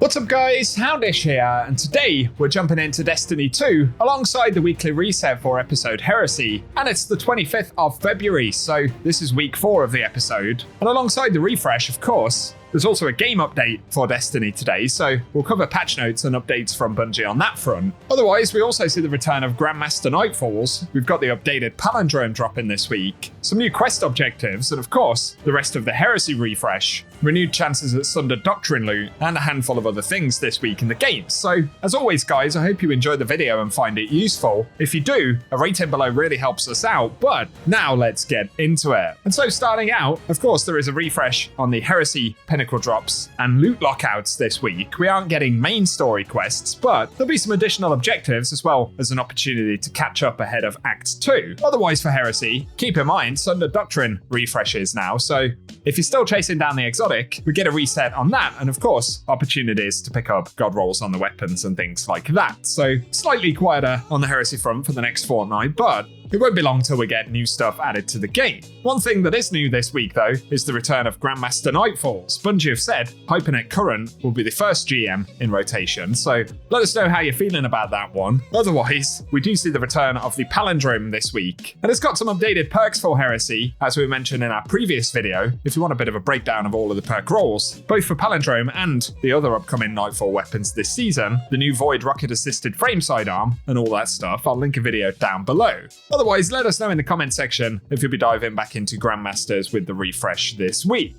What's up guys, Houndish here, and today we're jumping into Destiny 2 alongside the weekly reset for episode Heresy, and it's the 25th of February, so this is week 4 of the episode. And alongside the refresh, of course, there's also a game update for Destiny today, so we'll cover patch notes and updates from Bungie on that front. Otherwise, we also see the return of Grandmaster Nightfalls, we've got the updated palindrome dropping this week, some new quest objectives, and of course, the rest of the Heresy refresh, renewed chances at Sunder Doctrine loot, and a handful of other things this week in the game. So, as always guys, I hope you enjoyed the video and find it useful. If you do, a rating below really helps us out, but now let's get into it. And so starting out, of course there is a refresh on the Heresy Pinnacle drops and loot lockouts this week. We aren't getting main story quests, but there'll be some additional objectives as well as an opportunity to catch up ahead of Act 2. Otherwise for Heresy, keep in mind Sunder Doctrine refreshes now, so if you're still chasing down the exotic, we get a reset on that, and of course, opportunities to pick up god rolls on the weapons and things like that. So slightly quieter on the Heresy front for the next fortnight, but it won't be long till we get new stuff added to the game. One thing that is new this week though is the return of Grandmaster Nightfalls. Bungie have said Hypernet Current will be the first GM in rotation, so let us know how you're feeling about that one. Otherwise, we do see the return of the palindrome this week, and it's got some updated perks for Heresy, as we mentioned in our previous video, if you want a bit of a breakdown of all of the perk rolls, both for palindrome and the other upcoming Nightfall weapons this season, the new Void rocket assisted frame sidearm, and all that stuff. I'll link a video down below. Otherwise, let us know in the comment section if you'll be diving back into Grandmasters with the refresh this week.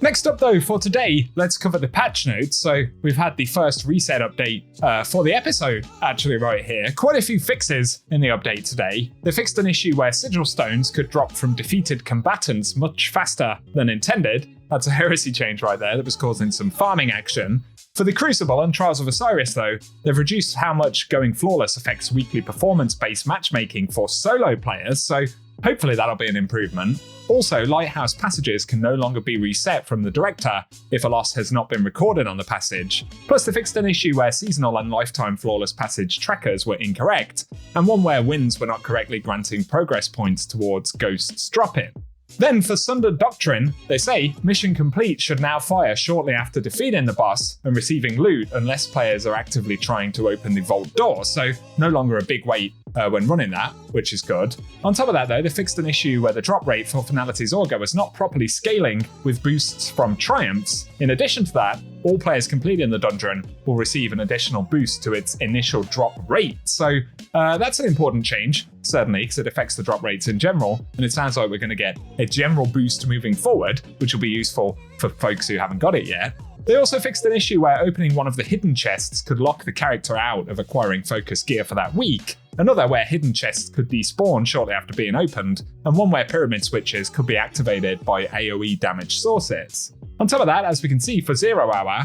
Next up though, for today, let's cover the patch notes. So we've had the first reset update for the episode, actually right here. Quite a few fixes in the update today. They fixed an issue where sigil stones could drop from defeated combatants much faster than intended. That's a Heresy change right there that was causing some farming action. For the Crucible and Trials of Osiris though, they've reduced how much going flawless affects weekly performance-based matchmaking for solo players, so hopefully that'll be an improvement. Also, Lighthouse passages can no longer be reset from the director if a loss has not been recorded on the passage. Plus, they fixed an issue where seasonal and lifetime flawless passage trackers were incorrect, and one where wins were not correctly granting progress points towards ghosts dropping. Then for Sunder Doctrine, they say mission complete should now fire shortly after defeating the boss and receiving loot unless players are actively trying to open the vault door, so no longer a big wait when running that, which is good. On top of that though, they fixed an issue where the drop rate for Finality's Augur was not properly scaling with boosts from triumphs. In addition to that, all players completing the dungeon will receive an additional boost to its initial drop rate. So that's an important change, certainly, because it affects the drop rates in general, and it sounds like we're going to get a general boost moving forward, which will be useful for folks who haven't got it yet. They also fixed an issue where opening one of the hidden chests could lock the character out of acquiring focus gear for that week, another where hidden chests could despawn shortly after being opened, and one where pyramid switches could be activated by AoE damage sources. On top of that, as we can see for 0 hour,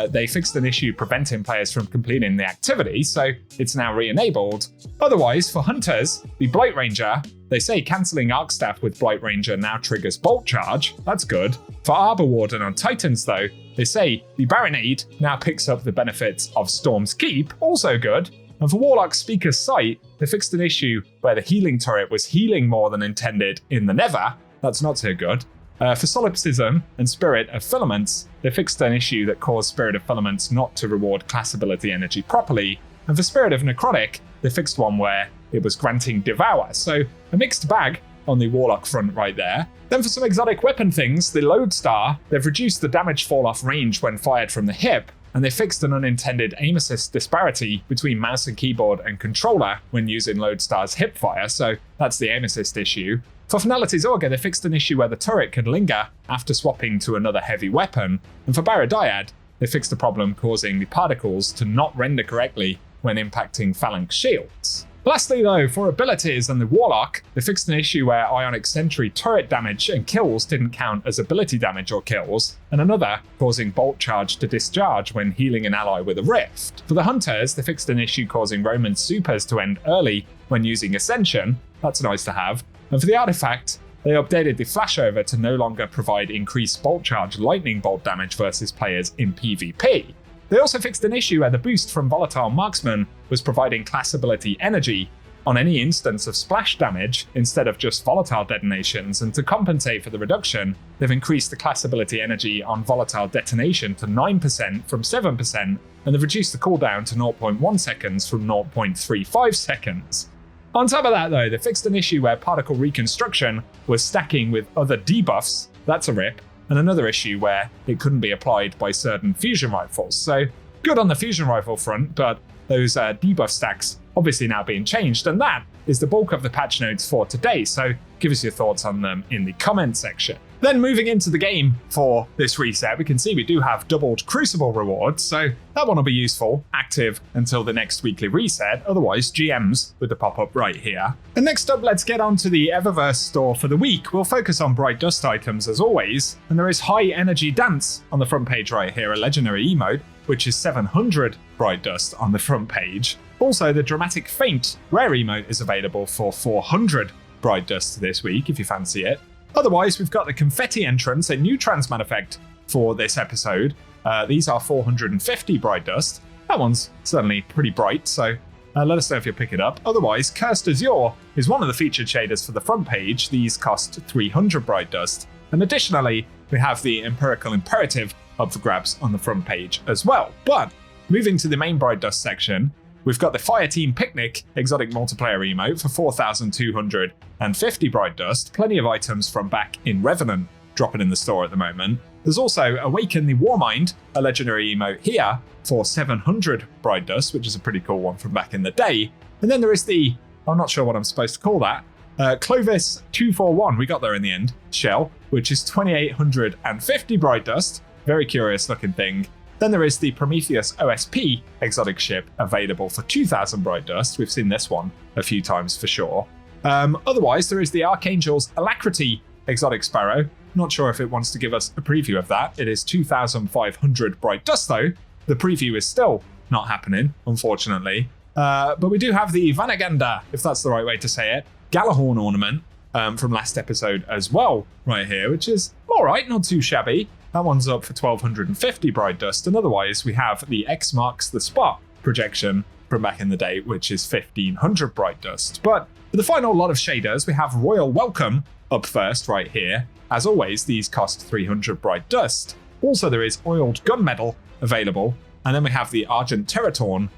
they fixed an issue preventing players from completing the activity, so it's now re-enabled. Otherwise, for Hunters, the Blight Ranger, they say cancelling Arcstaff with Blight Ranger now triggers Bolt Charge, that's good. For Arbor Warden on Titans though, they say the Baronade now picks up the benefits of Storm's Keep, also good. And for Warlock Speaker's Sight, they fixed an issue where the healing turret was healing more than intended in the Nether, that's not so good. For Solipsism and Spirit of Filaments, they fixed an issue that caused Spirit of Filaments not to reward class ability energy properly. And for Spirit of Necrotic, they fixed one where it was granting Devour. So a mixed bag on the Warlock front right there. Then for some exotic weapon things, the Lodestar, they've reduced the damage fall off range when fired from the hip, and they fixed an unintended aim assist disparity between mouse and keyboard and controller when using Lodestar's hip fire, so that's the aim assist issue. For Finality's Augur, they fixed an issue where the turret could linger after swapping to another heavy weapon, and for Baradiad, they fixed a problem causing the particles to not render correctly when impacting phalanx shields. Lastly though, for abilities and the Warlock, they fixed an issue where Ionic Sentry turret damage and kills didn't count as ability damage or kills, and another causing Bolt Charge to discharge when healing an ally with a Rift. For the Hunters, they fixed an issue causing Roman supers to end early when using Ascension, that's nice to have, and for the Artifact, they updated the flashover to no longer provide increased Bolt Charge lightning bolt damage versus players in PvP. They also fixed an issue where the boost from Volatile Marksman was providing class ability energy, on any instance of splash damage instead of just volatile detonations, and to compensate for the reduction, they've increased the class ability energy on volatile detonation to 9% from 7%, and they've reduced the cooldown to 0.1 seconds from 0.35 seconds. On top of that though, they fixed an issue where particle reconstruction was stacking with other debuffs, that's a rip, and another issue where it couldn't be applied by certain fusion rifles. So good on the fusion rifle front, but those debuff stacks obviously now being changed, and that is the bulk of the patch notes for today, so give us your thoughts on them in the comment section. Then moving into the game for this reset, we can see we do have doubled Crucible rewards, so that one will be useful, active until the next weekly reset, otherwise GMs with the pop-up right here. And next up, let's get on to the Eververse store for the week. We'll focus on Bright Dust items as always, and there is High Energy Dance on the front page right here, a legendary emote, which is 700 Bright Dust on the front page. Also, the Dramatic Faint rare emote is available for 400 Bright Dust this week if you fancy it. Otherwise, we've got the Confetti entrance, a new Transmat effect for this episode. These are 450 Bright Dust. That one's certainly pretty bright, so let us know if you'll pick it up. Otherwise, Cursed Azure is one of the featured shaders for the front page. These cost 300 Bright Dust. And additionally, we have the Empirical Imperative up for grabs on the front page as well. But moving to the main Bright Dust section, we've got the Fireteam Picnic exotic multiplayer emote for 4,250 Bright Dust. Plenty of items from back in Revenant dropping in the store at the moment. There's also Awaken the Warmind, a legendary emote here for 700 Bright Dust, which is a pretty cool one from back in the day. And then there is the, I'm not sure what I'm supposed to call that, Clovis 241, we got there in the end, shell, which is 2,850 Bright Dust. Very curious looking thing. Then there is the Prometheus OSP exotic ship available for 2,000 Bright Dust. We've seen this one a few times for sure. Otherwise, there is the Archangel's Alacrity exotic sparrow. Not sure if it wants to give us a preview of that. It is 2,500 Bright Dust though. The preview is still not happening, unfortunately. But we do have the Vanaganda, if that's the right way to say it, Galahorn ornament from last episode as well, right here, which is all right, not too shabby. That one's up for 1,250 Bright Dust, and otherwise we have the X marks the spot projection from back in the day, which is 1,500 Bright Dust. But for the final lot of shaders, we have Royal Welcome up first right here. As always, these cost 300 Bright Dust. Also, there is Oiled Gunmetal available, and then we have the Argent Teratorn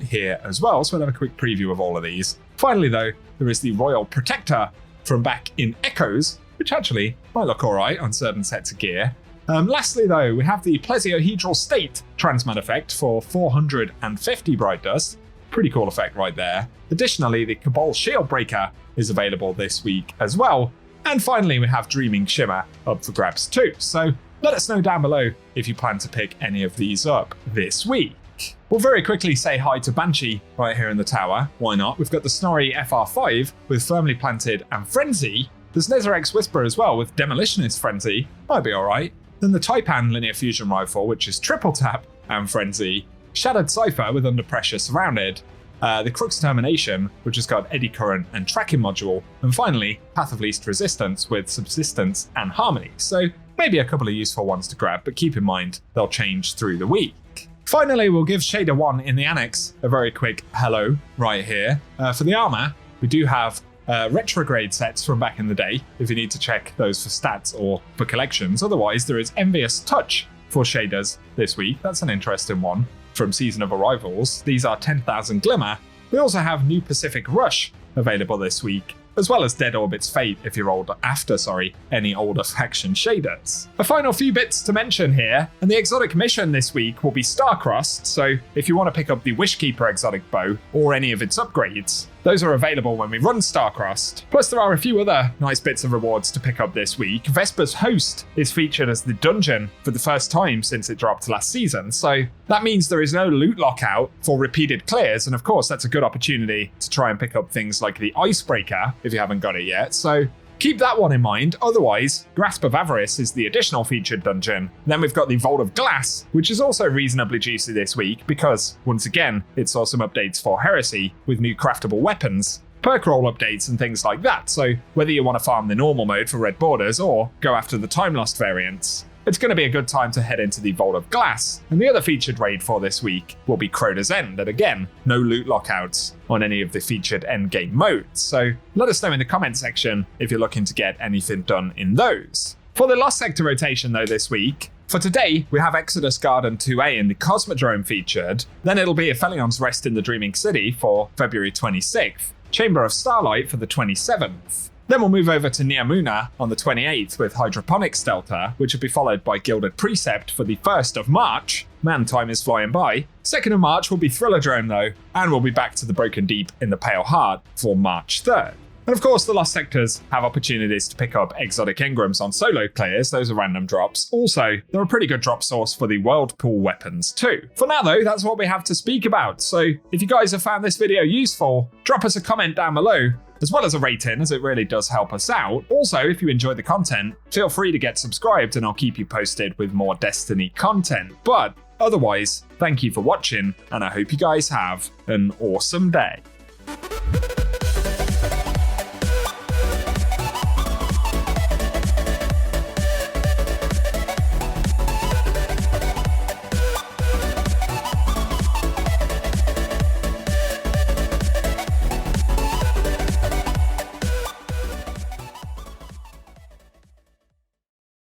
here as well, so we'll have a quick preview of all of these. Finally though, there is the Royal Protector from back in Echoes, which actually might look alright on certain sets of gear. Lastly though, we have the Plesiohedral State Transmat effect for 450 Bright Dust. Pretty cool effect right there. Additionally, the Cabal Shield Breaker is available this week as well. And finally, we have Dreaming Shimmer up for grabs too. So let us know down below if you plan to pick any of these up this week. We'll very quickly say hi to Banshee right here in the tower. Why not? We've got the Snorri FR5 with Firmly Planted and Frenzy. There's Nezarex Whisper as well with Demolitionist Frenzy. Might be alright. Then the Taipan Linear Fusion Rifle, which is Triple Tap and Frenzy. Shattered Cypher with Under Pressure Surrounded. The Crux Termination, which has got Eddy Current and Tracking Module. And finally, Path of Least Resistance with Subsistence and Harmony. So maybe a couple of useful ones to grab, but keep in mind they'll change through the week. Finally, we'll give Shader 1 in the Annex a very quick hello right here. For the armor, we do have retrograde sets from back in the day, if you need to check those for stats or for collections. Otherwise, there is Envious Touch for shaders this week. That's an interesting one from Season of Arrivals. These are 10,000 Glimmer. We also have New Pacific Rush available this week, as well as Dead Orbit's Fate if you're after any older faction shaders. A final few bits to mention here, and the exotic mission this week will be Starcrossed, so if you want to pick up the Wishkeeper exotic bow or any of its upgrades, those are available when we run Starcrossed. Plus there are a few other nice bits of rewards to pick up this week. Vesper's Host is featured as the dungeon for the first time since it dropped last season, so that means there is no loot lockout for repeated clears, and of course that's a good opportunity to try and pick up things like the Icebreaker if you haven't got it yet, so keep that one in mind. Otherwise, Grasp of Avarice is the additional featured dungeon. Then we've got the Vault of Glass, which is also reasonably juicy this week because, once again, it saw some updates for Heresy with new craftable weapons, perk roll updates and things like that. So whether you want to farm the normal mode for red borders or go after the Time Lost variants, it's going to be a good time to head into the Vault of Glass, and the other featured raid for this week will be Crota's End, and again, no loot lockouts on any of the featured endgame modes, so let us know in the comment section if you're looking to get anything done in those. For the Lost Sector rotation though this week, for today, we have Exodus Garden 2A in the Cosmodrome featured, then it'll be Aphelion's Rest in the Dreaming City for February 26th, Chamber of Starlight for the 27th. Then we'll move over to Neomuna on the 28th with Hydroponics Delta, which will be followed by Gilded Precept for the 1st of March. Man, time is flying by. 2nd of March will be Thrillerdrome though, and we'll be back to the Broken Deep in the Pale Heart for March 3rd. And of course, the Lost Sectors have opportunities to pick up exotic engrams on solo clears, those are random drops. Also, they're a pretty good drop source for the Whirlpool weapons too. For now though, that's what we have to speak about, so if you guys have found this video useful, drop us a comment down below, as well as a rating, as it really does help us out. Also, if you enjoy the content, feel free to get subscribed and I'll keep you posted with more Destiny content. But otherwise, thank you for watching, and I hope you guys have an awesome day.